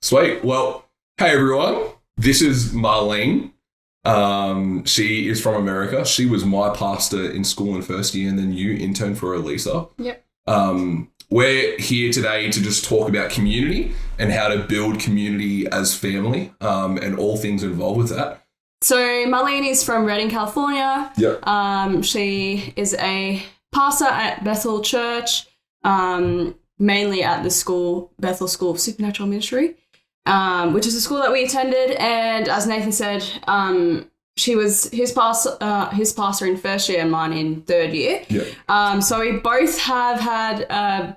Sweet. Well, hey everyone. This is Marlene. She is from America. She was my pastor in school in first year, and then you interned for Elisa. Yep. We're here today to just talk about community and how to build community as family, and all things involved with that. So Marlene is from Redding, California. Yep. She is a pastor at Bethel Church, mainly at the school, Bethel School of Supernatural Ministry, which is a school that we attended. And as Nathan said, she was his pastor in first year and mine in third year. Yeah. So we both have had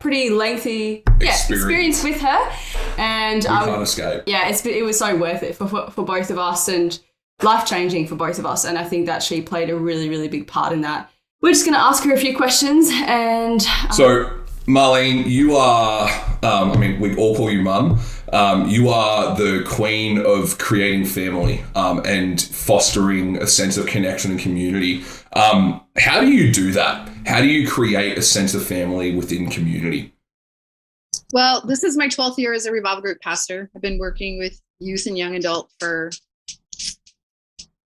pretty lengthy experience with her, and We can't escape. yeah, it was so worth it for both of us and life-changing for both of us. And I think that she played a really, really big part in that. We're just going to ask her a few questions. And So, Marlene, you are, we all call you Mum. You are the queen of creating family and fostering a sense of connection and community. How do you do that? How do you create a sense of family within community? Well, this is my 12th year as a revival group pastor. I've been working with youth and young adult for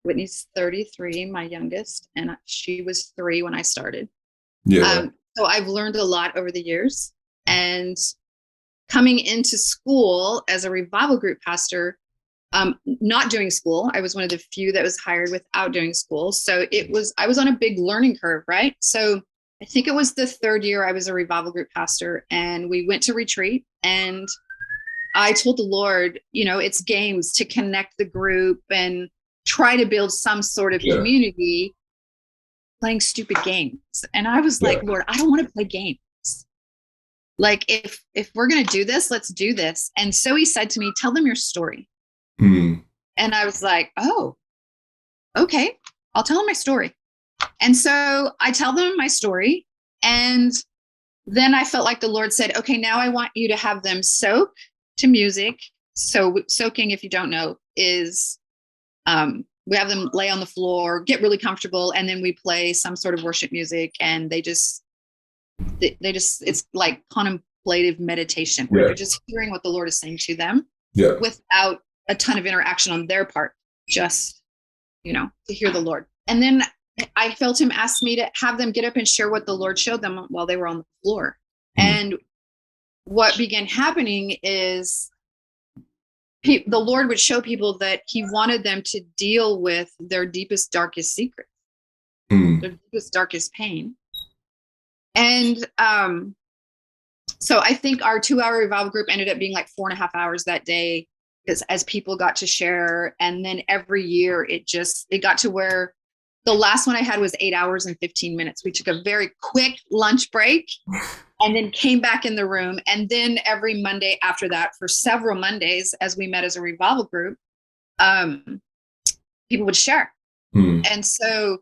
Whitney's 33, my youngest, and she was 3 when I started. Yeah. So I've learned a lot over the years. And coming into school as a revival group pastor, not doing school, I was one of the few that was hired without doing school. So I was on a big learning curve, right? So I think it was the 3rd year I was a revival group pastor, and we went to retreat, and I told the Lord, it's games to connect the group and try to build some sort of community playing stupid games. And I was like, Lord, I don't want to play games. Like, if we're going to do this, let's do this. And so he said to me, tell them your story. And I was like, oh, okay, I'll tell them my story. And so I tell them my story. And then I felt like the Lord said, okay, now I want you to have them soak to music. So soaking, if you don't know, is we have them lay on the floor, get really comfortable, and then we play some sort of worship music, and they just it's like contemplative meditation where you're just hearing what the Lord is saying to them without a ton of interaction on their part, just to hear the Lord. And then I felt him ask me to have them get up and share what the Lord showed them while they were on the floor. And what began happening is the Lord would show people that he wanted them to deal with their deepest, darkest secrets, their deepest, darkest pain. And so I think our 2-hour revival group ended up being like 4.5 hours that day, as people got to share. And then every year it got to where the last one I had was 8 hours and 15 minutes. We took a very quick lunch break and then came back in the room. And then every Monday after that, for several Mondays, as we met as a revival group, people would share. And so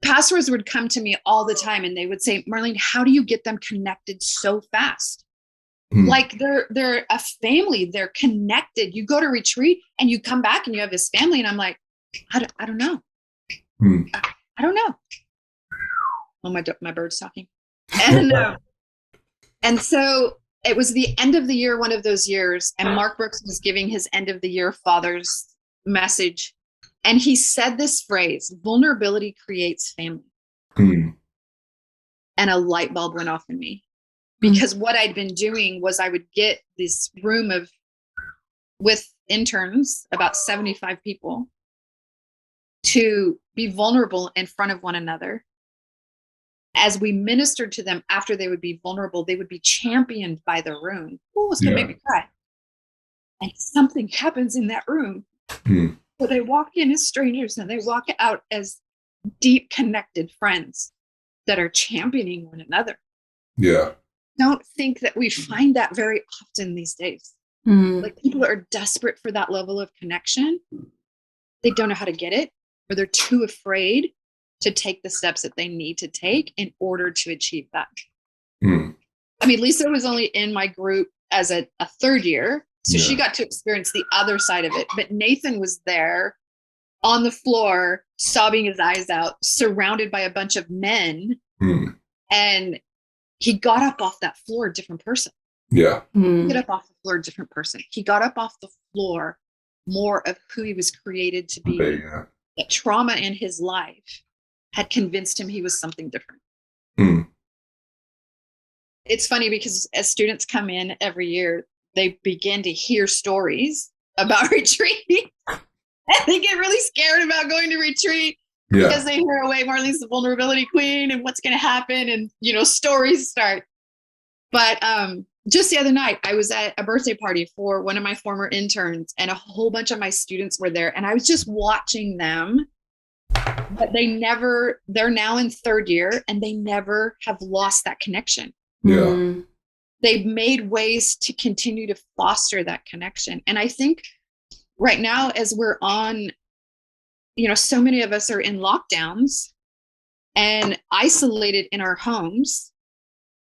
pastors would come to me all the time and they would say, Marlene, how do you get them connected so fast? Like they're a family, they're connected. You go to retreat and you come back and you have this family. And I'm like, I don't know. I don't know. Oh, my bird's talking. And so it was the end of the year, one of those years, and Mark Brooks was giving his end of the year father's message. And he said this phrase, vulnerability creates family. And a light bulb went off in me, because what I'd been doing was I would get this room with interns, about 75 people, to be vulnerable in front of one another. As we ministered to them after they would be vulnerable, they would be championed by the room. Oh, it's going to make me cry. And something happens in that room. So they walk in as strangers and they walk out as deep connected friends that are championing one another. Yeah. Don't think that we find that very often these days. Like, people are desperate for that level of connection. They don't know how to get it, or they're too afraid to take the steps that they need to take in order to achieve that. I mean, Lisa was only in my group as a 3rd year, so she got to experience the other side of it. But Nathan was there on the floor, sobbing his eyes out, surrounded by a bunch of men. And he got up off that floor a different person. Yeah. Get up off the floor, a different person. He got up off the floor, more of who he was created to be. Yeah. That trauma in his life had convinced him he was something different. Mm. It's funny because as students come in every year, they begin to hear stories about retreat. And they get really scared about going to retreat because they hear, oh, wait, Marlene's the vulnerability queen and what's going to happen. And, stories start. But just the other night, I was at a birthday party for one of my former interns, and a whole bunch of my students were there. And I was just watching them. But they're now in third year, and they never have lost that connection. Yeah. They've made ways to continue to foster that connection. And I think right now, as we're on, so many of us are in lockdowns and isolated in our homes.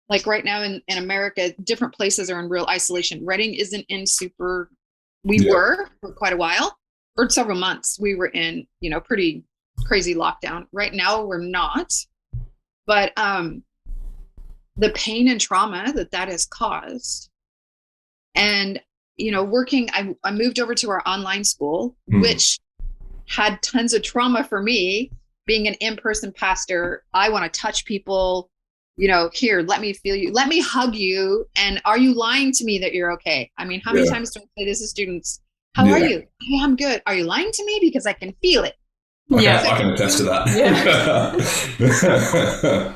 Like right now in America, different places are in real isolation. Reading isn't in we were for quite a while. For several months, we were in, pretty crazy lockdown. Right now, we're not. But the pain and trauma that has caused. And, I moved over to our online school, which had tons of trauma for me. Being an in-person pastor, I want to touch people. Here, let me feel you. Let me hug you. And are you lying to me that you're okay? I mean, how many times do I say this to students? How are you? Yeah, I'm good. Are you lying to me? Because I can feel it. I can attest to that. Yeah.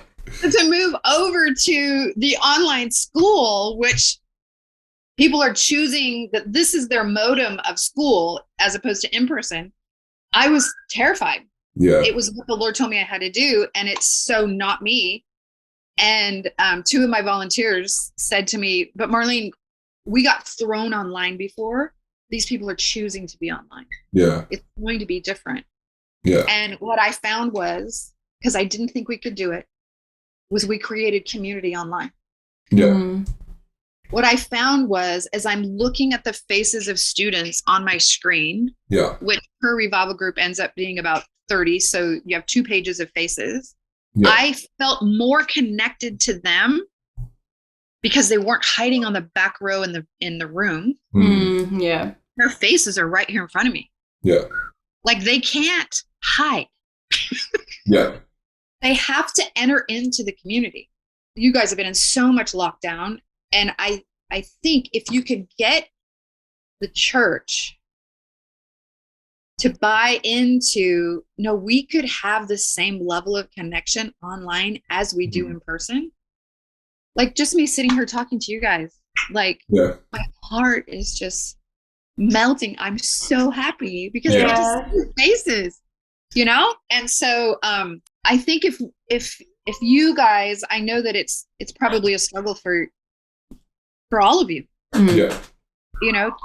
To move over to the online school, which people are choosing that this is their modem of school as opposed to in person, I was terrified. Yeah. It was what the Lord told me I had to do. And it's so not me. And two of my volunteers said to me, but Marlene, we got thrown online before. These people are choosing to be online. Yeah. It's going to be different. Yeah. And what I found was, because I didn't think we could do it, was we created community online. Yeah. What I found was, as I'm looking at the faces of students on my screen, which per revival group ends up being about 30, so you have 2 pages of faces, I felt more connected to them because they weren't hiding on the back row in the room. Their faces are right here in front of me. Yeah. Like they can't hide. Yeah. They have to enter into the community. You guys have been in so much lockdown. And I think if you could get the church to buy into, we could have the same level of connection online as we do in person. Like just me sitting here talking to you guys, like my heart is just melting. I'm so happy because I get to see your faces, And so I think if you guys, I know that it's probably a struggle for all of you.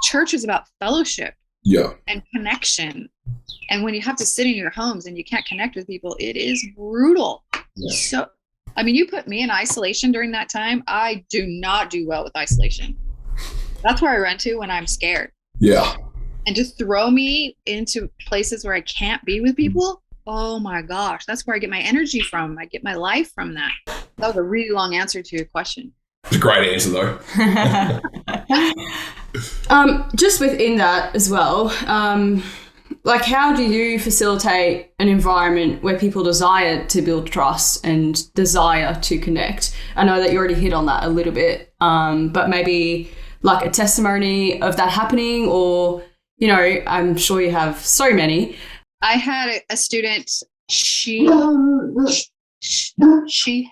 Church is about fellowship and connection. And when you have to sit in your homes and you can't connect with people, it is brutal. So, I mean, you put me in isolation during that time. I do not do well with isolation. That's where I run to when I'm scared. Yeah. And to throw me into places where I can't be with people, oh my gosh, that's where I get my energy from. I get my life from that. That was a really long answer to your question. It's a great answer, though. Just within that as well, like how do you facilitate an environment where people desire to build trust and desire to connect? I know that you already hit on that a little bit, but maybe like a testimony of that happening, or, I'm sure you have so many. I had a student, she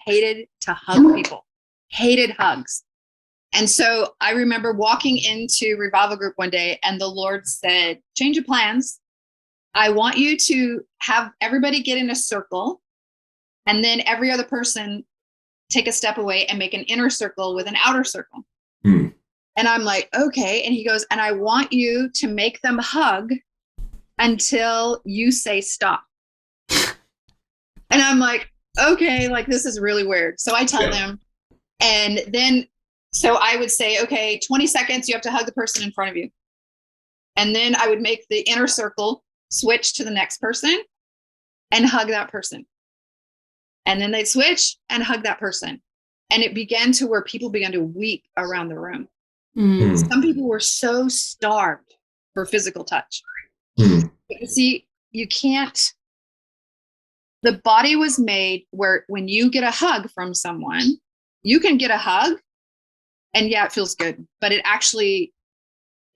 hated to hug people. Hated hugs. And so I remember walking into revival group one day and the Lord said, change of plans. I want you to have everybody get in a circle and then every other person take a step away and make an inner circle with an outer circle. And I'm like, okay. And he goes, and I want you to make them hug until you say stop. And I'm like, okay, like this is really weird. So I tell them, and then, so I would say, okay, 20 seconds, you have to hug the person in front of you. And then I would make the inner circle switch to the next person and hug that person. And then they'd switch and hug that person. And it began to where people began to weep around the room. Mm. Some people were so starved for physical touch. Mm. But you see, you can't, the body was made where when you get a hug from someone, you can get a hug and yeah, it feels good, but it actually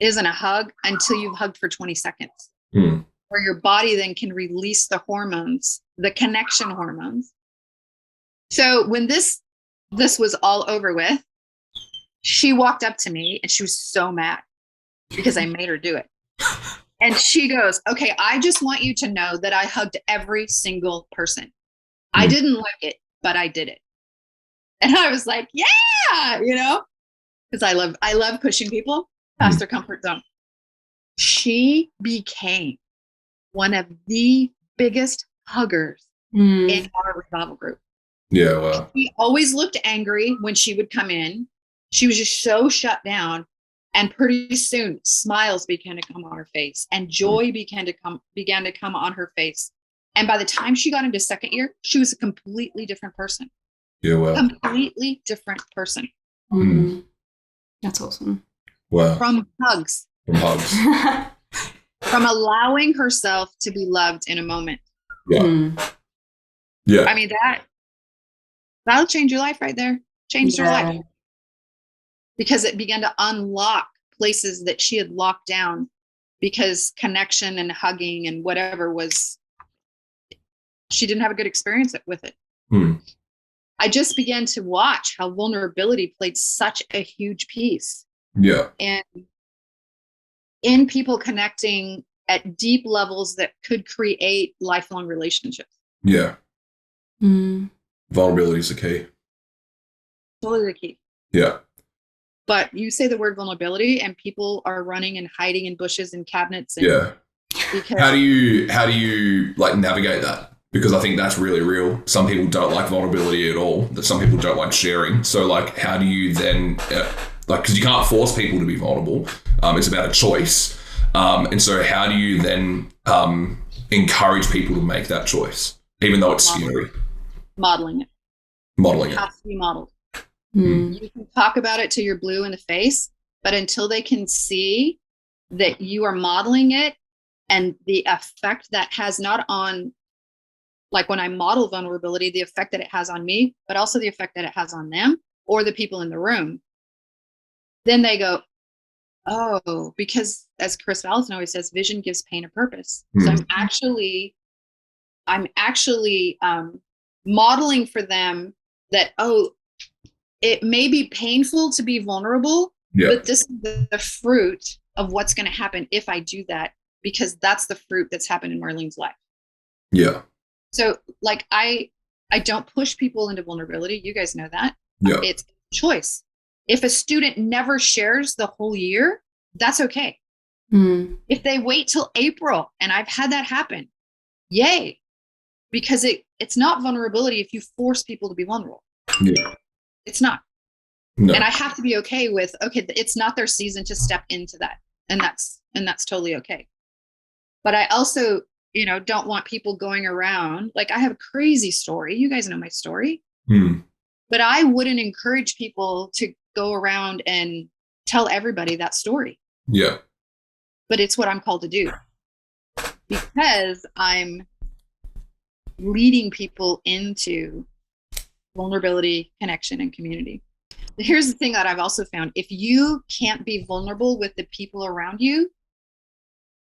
isn't a hug until you've hugged for 20 seconds, where your body then can release the hormones, the connection hormones. So when this was all over with, she walked up to me and she was so mad because I made her do it. And she goes, okay, I just want you to know that I hugged every single person. I didn't like it, but I did it. And I was like, yeah, because I love pushing people past their comfort zone. She became one of the biggest huggers in our revival group. Yeah, wow. She always looked angry when she would come in. She was just so shut down. And pretty soon, smiles began to come on her face, and joy began to come on her face. And by the time she got into second year, she was a completely different person. Yeah, wow. Completely different person. That's awesome. Wow. From hugs. From hugs. From allowing herself to be loved in a moment. Yeah. Yeah. I mean, that'll change your life right there. Changed her life. Because it began to unlock places that she had locked down because connection and hugging and whatever she didn't have a good experience with it. I just began to watch how vulnerability played such a huge piece. Yeah. And in people connecting at deep levels that could create lifelong relationships. Yeah. Vulnerability is the key. Totally the key. Yeah. But you say the word vulnerability and people are running and hiding in bushes and cabinets. And yeah. How do you like navigate that? Because I think that's really real. Some people don't like vulnerability at all. That some people don't like sharing. So like, how do you then because you can't force people to be vulnerable. It's about a choice. And so how do you then encourage people to make that choice, even though it's scary? Modeling it. Modeling it. It Has to be modeled. You can talk about it till you're blue in the face, but until they can see that you are modeling it and the effect that has not on, like when I model vulnerability, the effect that it has on me, but also the effect that it has on them or the people in the room, then they go, oh, because as Chris Allison always says, vision gives pain a purpose. So I'm actually modeling for them that, it may be painful to be vulnerable, but this is the fruit of what's going to happen if I do that, because that's the fruit that's happened in Marlene's life. Yeah. So like, I don't push people into vulnerability. You guys know that. Yeah. It's choice. If a student never shares the whole year, that's okay. If they wait till April, and I've had that happen, yay, because it's not vulnerability if you force people to be vulnerable. Yeah. It's not. No. And I have to be okay with, it's not their season to step into that. And that's totally okay. But I also, don't want people going around, like I have a crazy story. You guys know my story. But I wouldn't encourage people to go around and tell everybody that story. Yeah. But it's what I'm called to do, because I'm leading people into vulnerability, connection, and community. Here's the thing that I've also found. If you can't be vulnerable with the people around you,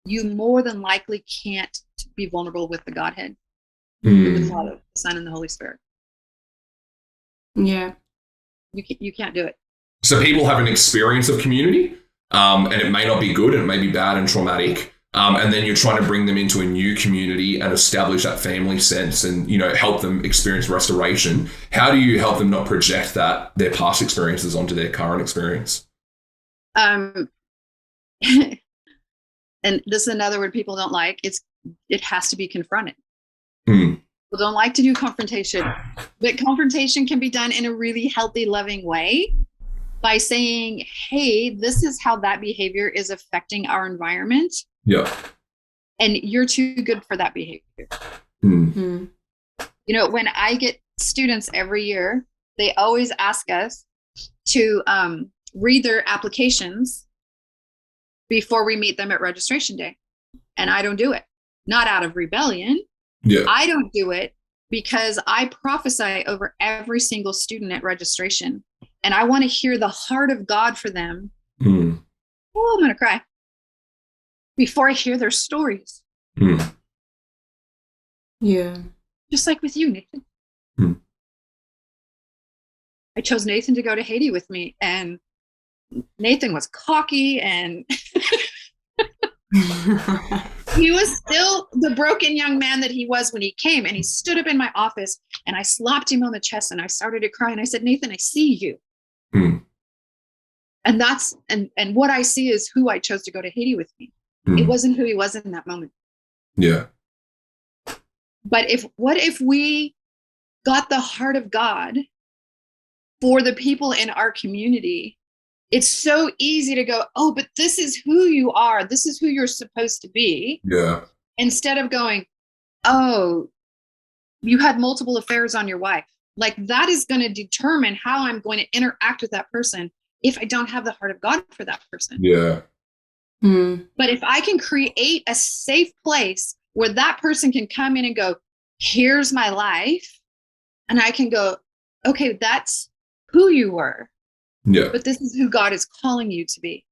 you more than likely can't be vulnerable with the Godhead, with the Father, the Son, and the Holy Spirit. Yeah. You can't do it. So people have an experience of community, and it may not be good, and it may be bad and traumatic. And then you're trying to bring them into a new community and establish that family sense and, help them experience restoration. How do you help them not project their past experiences onto their current experience? And this is another word people don't like. It has to be confronted. People don't like to do confrontation, but confrontation can be done in a really healthy, loving way by saying, hey, this is how that behavior is affecting our environment. Yeah. And you're too good for that behavior. When I get students every year they always ask us to read their applications before we meet them at registration day. And I don't do it, not out of rebellion. Yeah. I don't do it because I prophesy over every single student at registration. And I want to hear the heart of God for them. Mm. Oh, I'm going to cry before I hear their stories. Mm. Yeah. Just like with you, Nathan. Mm. I chose Nathan to go to Haiti with me, and Nathan was cocky and he was still the broken young man that he was when he came. And he stood up in my office and I slapped him on the chest and I started to cry. And I said, Nathan, I see you. Mm. And that's, and what I see is who I chose to go to Haiti with me. Mm. It wasn't who he was in that moment. Yeah. But what if we got the heart of God for the people in our community? It's so easy to go, oh, but this is who you are. This is who you're supposed to be. Yeah. Instead of going, oh, you had multiple affairs on your wife. Like that is going to determine how I'm going to interact with that person if I don't have the heart of God for that person. Yeah. Mm. But if I can create a safe place where that person can come in and go, here's my life. And I can go, okay, that's who you were. Yeah. But this is who God is calling you to be.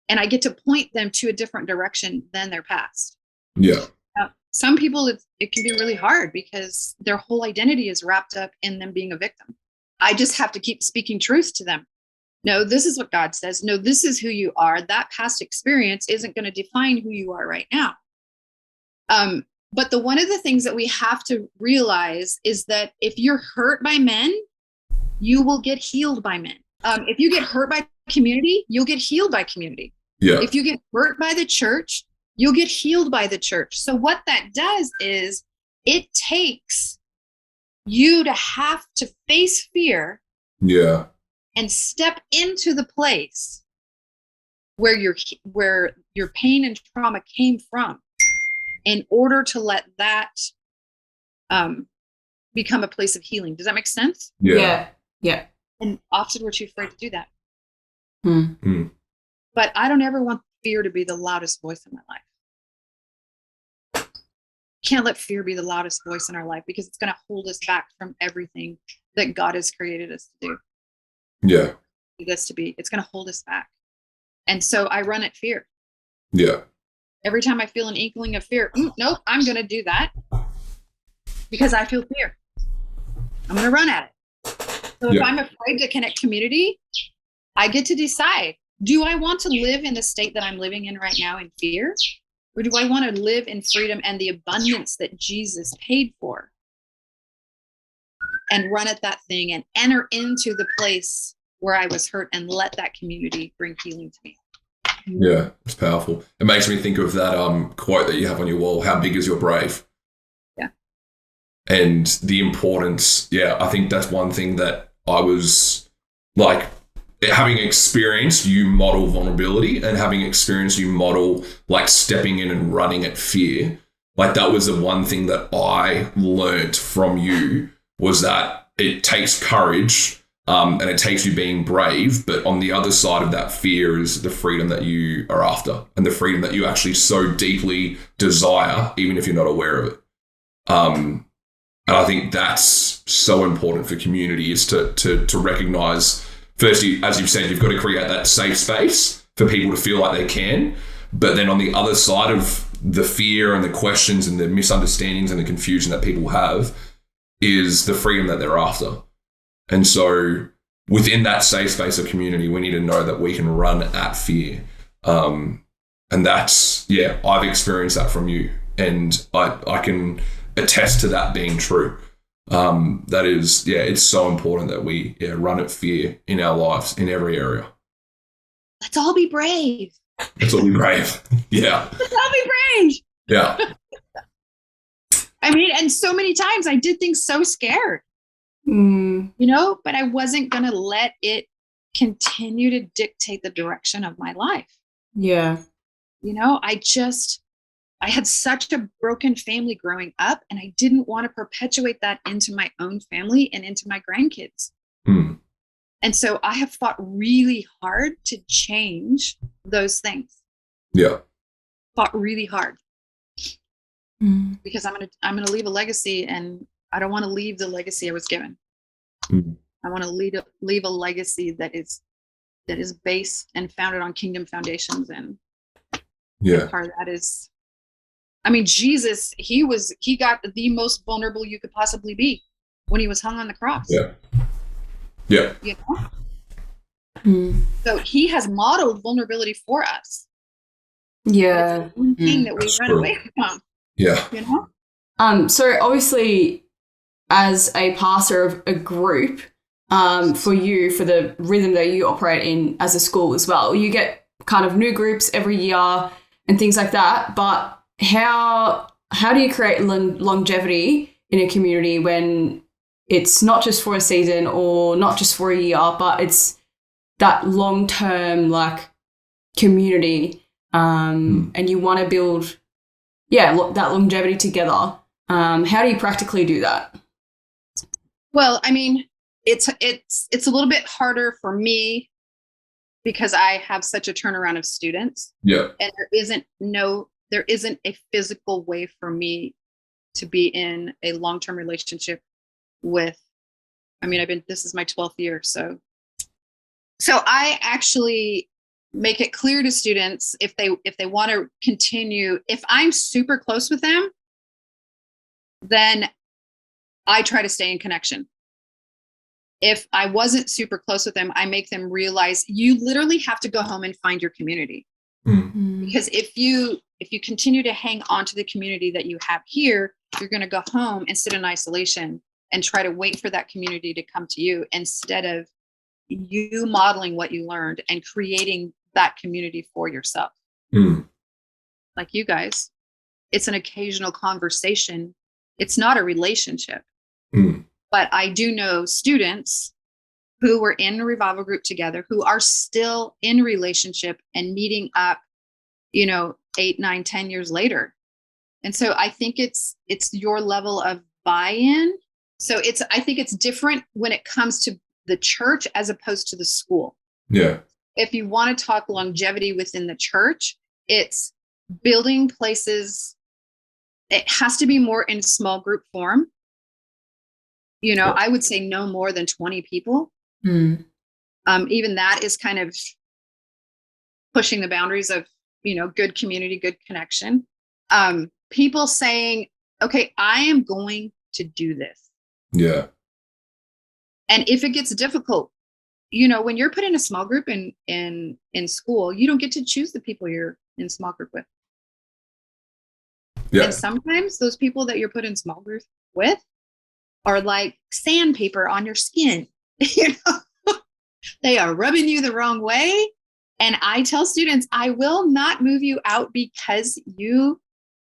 And I get to point them to a different direction than their past. Yeah. Now, some people, it can be really hard because their whole identity is wrapped up in them being a victim. I just have to keep speaking truth to them. No, this is what God says. No, this is who you are. That past experience isn't going to define who you are right now. But one of the things that we have to realize is that if you're hurt by men, you will get healed by men. If you get hurt by community, you'll get healed by community. Yeah. If you get hurt by the church, you'll get healed by the church. So what that does is it takes you to have to face fear Yeah. and step into the place where your pain and trauma came from in order to let that become a place of healing. Does that make sense? Yeah. Yeah. Yeah. And often we're too afraid to do that. Mm. Mm. But I don't ever want fear to be the loudest voice in my life. Can't let fear be the loudest voice in our life because it's going to hold us back from everything that God has created us to do. Yeah. This to be. It's going to hold us back. And so I run at fear. Yeah. Every time I feel an inkling of fear, nope, I'm going to do that because I feel fear. I'm going to run at it. So if I'm afraid to connect community, I get to decide, do I want to live in the state that I'm living in right now in fear? Or do I want to live in freedom and the abundance that Jesus paid for? And run at that thing and enter into the place where I was hurt and let that community bring healing to me. Yeah. It's powerful. It makes me think of that quote that you have on your wall, how big is your brave? Yeah. And the importance, I think that's one thing that I was like, having experienced you model vulnerability and having experienced you model like stepping in and running at fear. Like that was the one thing that I learned from you was that it takes courage and it takes you being brave. But on the other side of that fear is the freedom that you are after and the freedom that you actually so deeply desire, even if you're not aware of it. And I think that's so important for community is to recognize, firstly, as you've said, you've got to create that safe space for people to feel like they can. But then on the other side of the fear and the questions and the misunderstandings and the confusion that people have is the freedom that they're after. And so within that safe space of community, we need to know that we can run at fear. And that's, I've experienced that from you. And I can attest to that being true. That is, it's so important that we run at fear in our lives in every area. Let's all be brave. Let's all be brave. Yeah. Let's all be brave. Yeah. I mean, and so many times I did things so scared, but I wasn't going to let it continue to dictate the direction of my life. Yeah. I had such a broken family growing up and I didn't want to perpetuate that into my own family and into my grandkids. Mm. And so I have fought really hard to change those things. Yeah. Fought really hard Mm. because I'm gonna leave a legacy, and I don't want to leave the legacy I was given. Mm. I want to leave a legacy that is based and founded on kingdom foundations, and Yeah. part of that is, I mean, Jesus, he got the most vulnerable you could possibly be when he was hung on the cross. Yeah. Yeah. You know? Mm. So he has modeled vulnerability for us. Yeah. It's one thing that we That's run true. away from, Yeah. you know? So obviously, as a pastor of a group, for you, for the rhythm that you operate in as a school as well, you get kind of new groups every year and things like that. But how do you create longevity in a community when it's not just for a season or not just for a year, but it's that long-term like community, and you want to build, that longevity together. How do you practically do that? Well, I mean, it's a little bit harder for me because I have such a turnaround of students, Yeah. and there isn't a physical way for me to be in a long-term relationship with, I mean, this is my 12th year. So I actually make it clear to students if they want to continue, if I'm super close with them, then I try to stay in connection. If I wasn't super close with them, I make them realize you literally have to go home and find your community. Mm. Because if you continue to hang on to the community that you have here, you're going to go home and sit in isolation and try to wait for that community to come to you, instead of you modeling what you learned and creating that community for yourself. Mm. Like you guys, it's an occasional conversation. It's not a relationship. Mm. But I do know students who were in a revival group together who are still in relationship and meeting up, 8, 9, 10 years later. And so I think it's your level of buy-in. So I think it's different when it comes to the church as opposed to the school. Yeah. If you want to talk longevity within the church, it's building places. It has to be more in small group form. I would say no more than 20 people. Mm. Even that is kind of pushing the boundaries of, good community, good connection. People saying, okay, I am going to do this. Yeah. And if it gets difficult, when you're put in a small group in school, you don't get to choose the people you're in small group with. Yeah. And sometimes those people that you're put in small group with are like sandpaper on your skin. They are rubbing you the wrong way. And I tell students, I will not move you out because you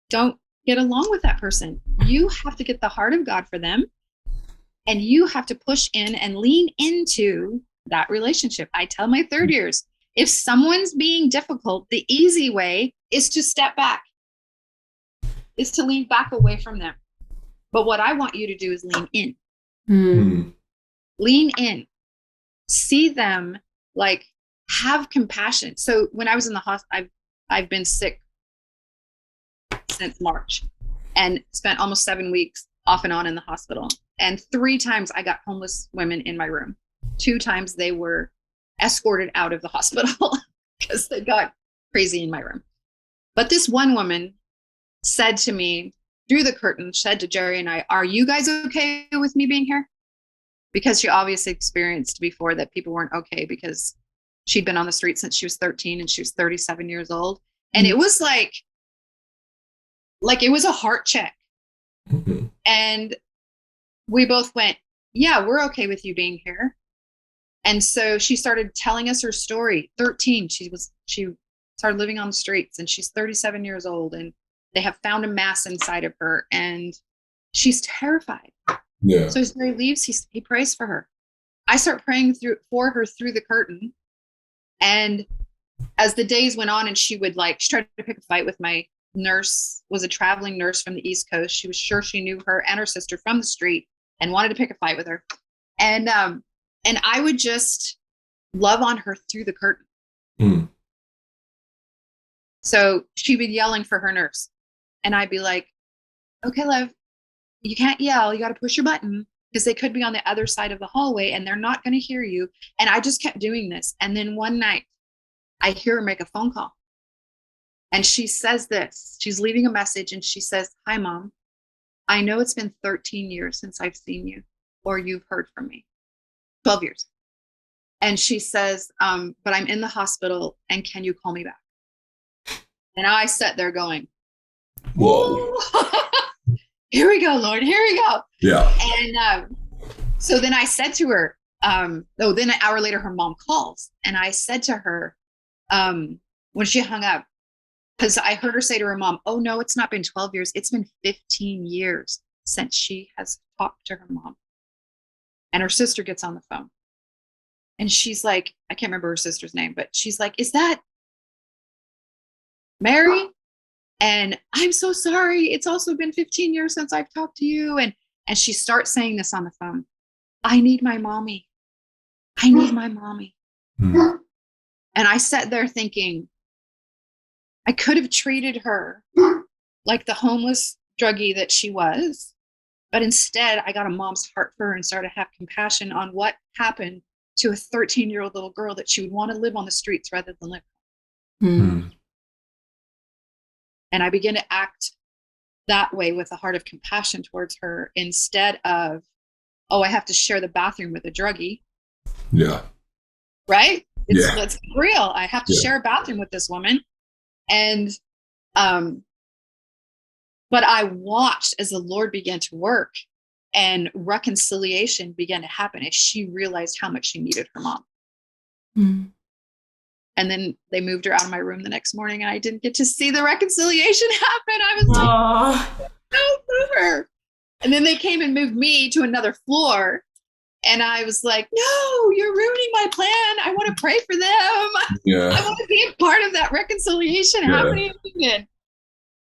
don't get along with that person. You have to get the heart of God for them. And you have to push in and lean into that relationship. I tell my third years, if someone's being difficult, the easy way is to step back, is to lean back away from them. But what I want you to do is lean in. Mm. Lean in. See them, like, have compassion. So when I was in the hospital, I've been sick since March and spent almost 7 weeks off and on in the hospital. And 3 times I got homeless women in my room. 2 times they were escorted out of the hospital because they got crazy in my room. But this one woman said to me through the curtain, said to Jerry and I, "Are you guys okay with me being here?" Because she obviously experienced before that people weren't okay because she'd been on the street since she was 13 and she was 37 years old. And it was like it was a heart check. Mm-hmm. And we both went, "Yeah, we're okay with you being here." And so she started telling us her story. 13, she started living on the streets, and she's 37 years old, and they have found a mass inside of her, and she's terrified. Yeah. So as Jerry leaves, he prays for her. I start praying for her through the curtain. And as the days went on, and she tried to pick a fight with my nurse, was a traveling nurse from the East Coast. She was sure she knew her and her sister from the street and wanted to pick a fight with her. And And I would just love on her through the curtain. Mm. So she'd be yelling for her nurse. And I'd be like, okay, love, you can't yell. You got to push your button, because they could be on the other side of the hallway and they're not going to hear you. And I just kept doing this. And then one night I hear her make a phone call. And she says this. She's leaving a message and she says, "Hi, Mom. I know it's been 13 years since I've seen you or you've heard from me. 12 years. And she says, but I'm in the hospital and can you call me back?" And I sat there going, Whoa. Here we go, Lord. Here we go. Yeah. And so then I said to her, then an hour later, her mom calls. And I said to her, when she hung up, because I heard her say to her mom, "Oh, no, it's not been 12 years. It's been 15 years since she has talked to her mom." And her sister gets on the phone. And she's like, I can't remember her sister's name, but she's like, "Is that Mary? And I'm so sorry. It's also been 15 years since I've talked to you." And she starts saying this on the phone. "I need my mommy. I need my mommy." Mm. And I sat there thinking, I could have treated her like the homeless druggie that she was. But instead, I got a mom's heart for her and started to have compassion on what happened to a 13-year-old little girl that she would want to live on the streets rather than live. Mm. And I began to act that way with a heart of compassion towards her instead of, oh, I have to share the bathroom with a druggie. Yeah. Right? Yeah. Let's be real. I have to share a bathroom with this woman. And, but I watched as the Lord began to work and reconciliation began to happen as she realized how much she needed her mom. Mm. And then they moved her out of my room the next morning and I didn't get to see the reconciliation happen. I was like, "No, move her." And then they came and moved me to another floor. And I was like, "No, you're ruining my plan. I want to pray for them. Yeah. I want to be a part of that reconciliation happening."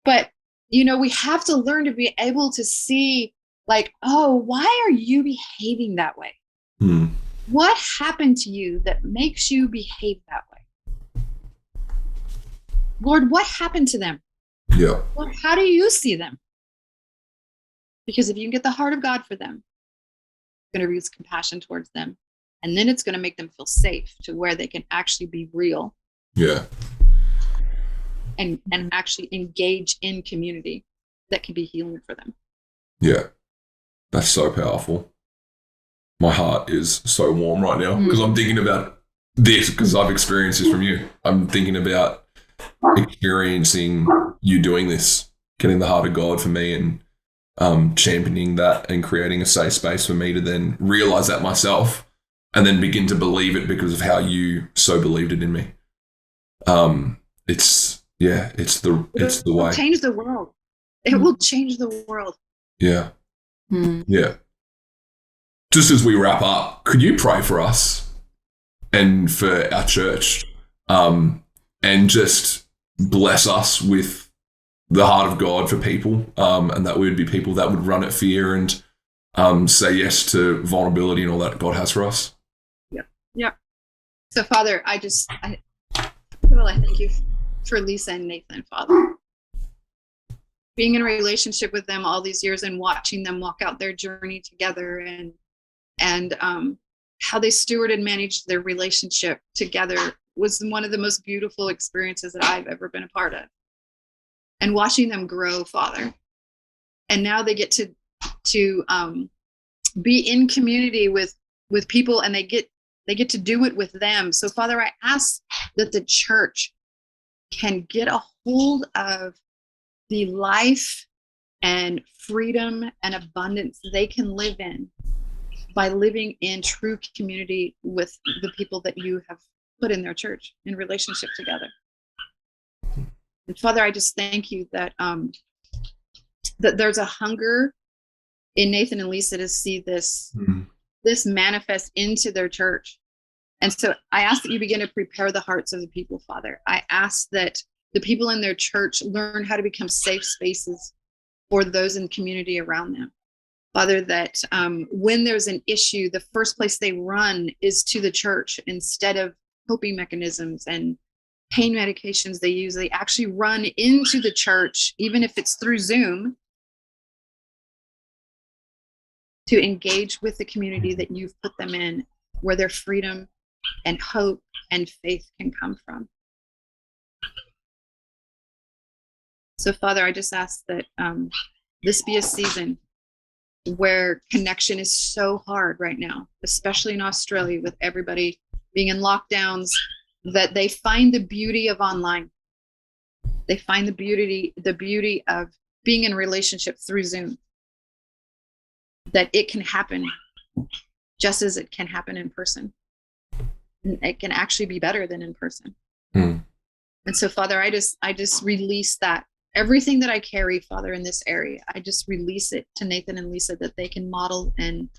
But, we have to learn to be able to see, like, oh, why are you behaving that way? Mm. What happened to you that makes you behave that way? Lord, what happened to them? Yeah. Lord, how do you see them? Because if you can get the heart of God for them, it's going to use compassion towards them. And then it's going to make them feel safe to where they can actually be real. Yeah. And actually engage in community that can be healing for them. Yeah. That's so powerful. My heart is so warm right now because I'm thinking about this because I've experienced this from you. I'm thinking about experiencing you doing this, getting the heart of God for me and championing that and creating a safe space for me to then realize that myself and then begin to believe it because of how you so believed it in me. It's the way. It'll change the world. It will change the world. Yeah. Yeah. Just as we wrap up, could you pray for us and for our church and just bless us with the heart of God for people and that we would be people that would run at fear and say yes to vulnerability and all that God has for us? Yep. So, Father, I thank you for Lisa and Nathan, Father. Being in a relationship with them all these years and watching them walk out their journey together and how they stewarded and managed their relationship together was one of the most beautiful experiences that I've ever been a part of. And watching them grow, Father. And now they get to be in community with people and they get to do it with them. So, Father, I ask that the church can get a hold of the life and freedom and abundance they can live in by living in true community with the people that you have put in their church in relationship together. And Father, I just thank you that that there's a hunger in Nathan and Lisa to see this manifest into their church. And so I ask that you begin to prepare the hearts of the people, Father. I ask that the people in their church learn how to become safe spaces for those in community around them. Father, that when there's an issue, the first place they run is to the church instead of coping mechanisms and pain medications they use. They actually run into the church, even if it's through Zoom, to engage with the community that you've put them in, where their freedom and hope and faith can come from. So, Father, I just ask that this be a season where connection is so hard right now, especially in Australia with everybody being in lockdowns, that they find the beauty of online. They find the beauty of being in a relationship through Zoom. That it can happen just as it can happen in person. And it can actually be better than in person. And so, Father, I just release that. Everything that I carry, Father, in this area, I just release it to Nathan and Lisa, that they can model and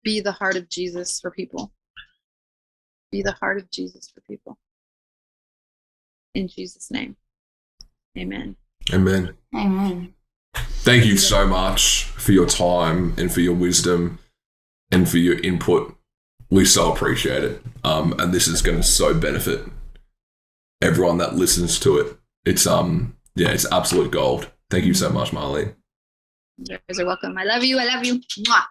be the heart of Jesus for people. Be the heart of Jesus for people. In Jesus' name, amen. Amen. Amen. Thank you so much for your time and for your wisdom and for your input. We so appreciate it. And this is going to so benefit everyone that listens to it. It's it's absolute gold. Thank you so much, Marlene. You guys are welcome. I love you. Mwah.